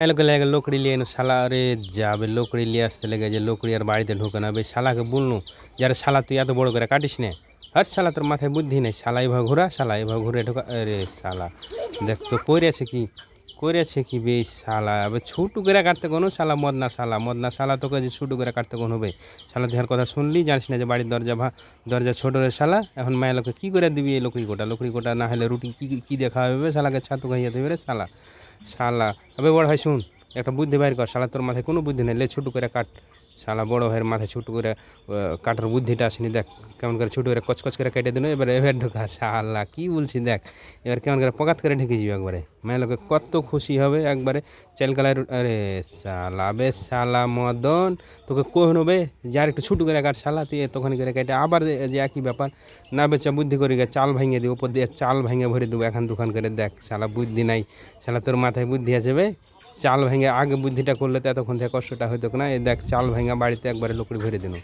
এলোকে লেগে লোকড়ি লিয়ে এনো শালা রে যাবে লোকড়ি লিয়ে আসতে লেগে যে লোকড়ি আর বাড়িতে ঢুকে না শালাকে বললু যারে শালা তুই এত বড় করে কাটিস না হর শালা তোর মাথায় বুদ্ধি নেই শালা এভাবে ঘোরা শালা এভাবে ঘুরে ঢোকা আরে শালা দেখ তো করেছে কি বেশ শালা এবার ছুটু করে কাটতে কোনো শালা মদনা শালা তোকে যে ছুটু করে কাটতে কোনো হবে শালা দেহার কথা শুনলি জানিস না যে বাড়ির দরজা ছোট রে শালা এখন মায়ের লোকে কী করে দিবি এই লকড়ি কোটা না হলে রুটি কী দেখা হবে শালাকে ছাতু খাইয়ে দেবে রে শালা শালা আবে বড় ভাই শুন একটা বুদ্ধি বাইর কর শালা তোর মাথায় কোনো বুদ্ধি নেই লে ছোটো করে কাট শালা বড় ভাইয়ের মাথায় ছোটো করে কাটার বুদ্ধিটা আসেনি দেখ কেমন করে ছোটো করে কচকচ করে কেটে দিল এবার ঢোকা শালা কী বলছি দেখ এবার কেমন করে পকাত করে ঢেকে যাবে একবারে মেয়ে লোকে কত খুশি হবে একবারে চালকালায় আরে শালা বে শালা মদন তোকে কোহ নেবে যার একটু ছোটো করে কাট শালা তুই তখন করে কেটে আবার যে একই ব্যাপার না বেচা বুদ্ধি করে গিয়ে চাল ভেঙে দিই উপর দিয়ে চাল ভেঙে ভরে দেবো এখন দোকান করে দেখ শালা বুদ্ধি নাই শালা তোর মাথায় বুদ্ধি আছে বে চাল ভেঙে আগে বুদ্ধিটা করলে তো এতক্ষণ থেকে কষ্টটা হইতো না এই দেখ চাল ভেঙে বাড়িতে একবারে লকড়ি ভরে দিন